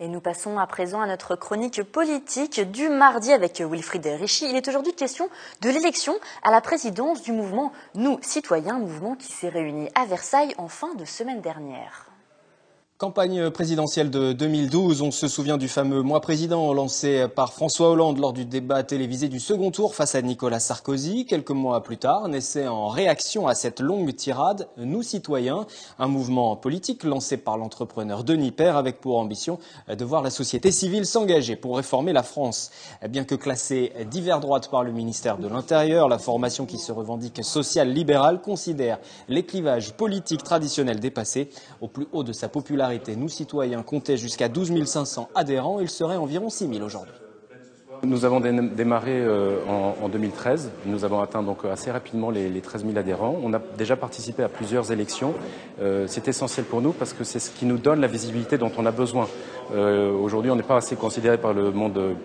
Et nous passons à présent à notre chronique politique du mardi avec Wilfried Richy. Il est aujourd'hui question de l'élection à la présidence du mouvement Nous Citoyens, mouvement qui s'est réuni à Versailles en fin de semaine dernière. Campagne présidentielle de 2012, on se souvient du fameux Moi Président lancé par François Hollande lors du débat télévisé du second tour face à Nicolas Sarkozy. Quelques mois plus tard, naissait en réaction à cette longue tirade Nous Citoyens, un mouvement politique lancé par l'entrepreneur Denis Père avec pour ambition de voir la société civile s'engager pour réformer la France. Bien que classée d'hiver droite par le ministère de l'Intérieur, la formation qui se revendique sociale-libérale considère les clivages politiques traditionnels dépassés. Au plus haut de sa popularité, Nous Citoyens comptait jusqu'à 12 500 adhérents. Il serait environ 6 000 aujourd'hui. Nous avons démarré en 2013. Nous avons atteint donc assez rapidement les 13 000 adhérents. On a déjà participé à plusieurs élections. C'est essentiel pour nous parce que c'est ce qui nous donne la visibilité dont on a besoin. Aujourd'hui, on n'est pas assez considéré par le monde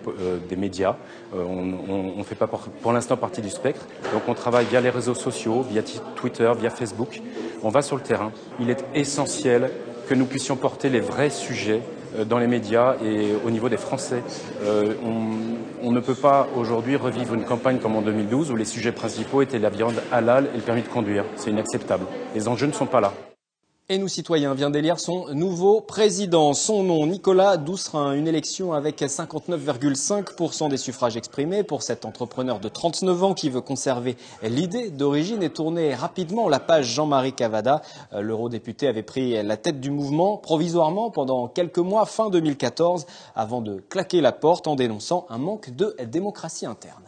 des médias. On ne fait pas pour l'instant partie du spectre. Donc on travaille via les réseaux sociaux, via Twitter, via Facebook. On va sur le terrain. Il est essentiel que nous puissions porter les vrais sujets dans les médias et au niveau des Français. On ne peut pas aujourd'hui revivre une campagne comme en 2012 où les sujets principaux étaient la viande halal et le permis de conduire. C'est inacceptable. Les enjeux ne sont pas là. Et Nous Citoyens vient d'élire son nouveau président. Son nom, Nicolas Doucerin. Une élection avec 59,5% des suffrages exprimés pour cet entrepreneur de 39 ans qui veut conserver l'idée d'origine et tourner rapidement la page Jean-Marie Cavada. L'eurodéputé avait pris la tête du mouvement provisoirement pendant quelques mois, fin 2014, avant de claquer la porte en dénonçant un manque de démocratie interne.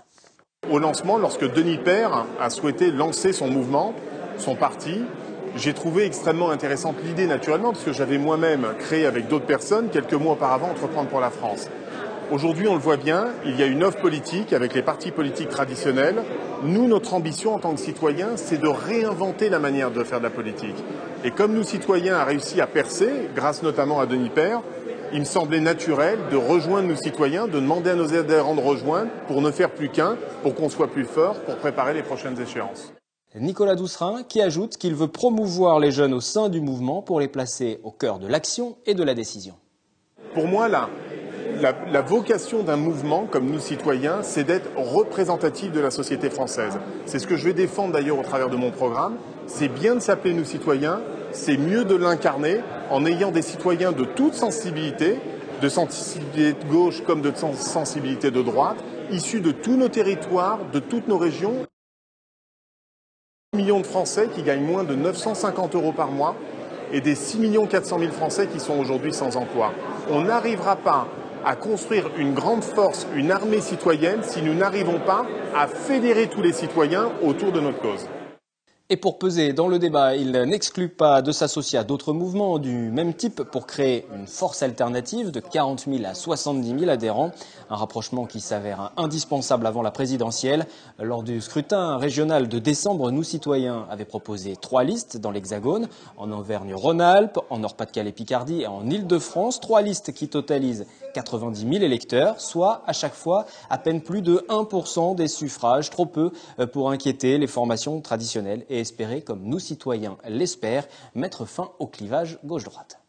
Au lancement, lorsque Denis Père a souhaité lancer son mouvement, son parti, j'ai trouvé extrêmement intéressante l'idée, naturellement, parce que j'avais moi-même créé avec d'autres personnes, quelques mois auparavant, Entreprendre pour la France. Aujourd'hui, on le voit bien, il y a une offre politique avec les partis politiques traditionnels. Nous, notre ambition en tant que citoyens, c'est de réinventer la manière de faire de la politique. Et comme Nous Citoyens a réussi à percer, grâce notamment à Denis Père, il me semblait naturel de rejoindre Nous Citoyens, de demander à nos adhérents de rejoindre pour ne faire plus qu'un, pour qu'on soit plus fort, pour préparer les prochaines échéances. Nicolas Doucerin qui ajoute qu'il veut promouvoir les jeunes au sein du mouvement pour les placer au cœur de l'action et de la décision. Pour moi, la vocation d'un mouvement comme Nous Citoyens, c'est d'être représentatif de la société française. C'est ce que je vais défendre d'ailleurs au travers de mon programme. C'est bien de s'appeler Nous Citoyens, c'est mieux de l'incarner en ayant des citoyens de toute sensibilité, de sensibilité de gauche comme de sensibilité de droite, issus de tous nos territoires, de toutes nos régions. Millions de Français qui gagnent moins de 950 € par mois et des 6 400 000 Français qui sont aujourd'hui sans emploi. On n'arrivera pas à construire une grande force, une armée citoyenne, si nous n'arrivons pas à fédérer tous les citoyens autour de notre cause. Et pour peser dans le débat, il n'exclut pas de s'associer à d'autres mouvements du même type pour créer une force alternative de 40 000 à 70 000 adhérents. Un rapprochement qui s'avère indispensable avant la présidentielle. Lors du scrutin régional de décembre, Nous Citoyens avaient proposé 3 listes dans l'Hexagone, en Auvergne-Rhône-Alpes, en Nord-Pas-de-Calais-Picardie et en Île-de-France. 3 listes qui totalisent 90 000 électeurs, soit à chaque fois à peine plus de 1% des suffrages, trop peu pour inquiéter les formations traditionnelles et espérer, comme Nous Citoyens l'espèrent, mettre fin au clivage gauche-droite.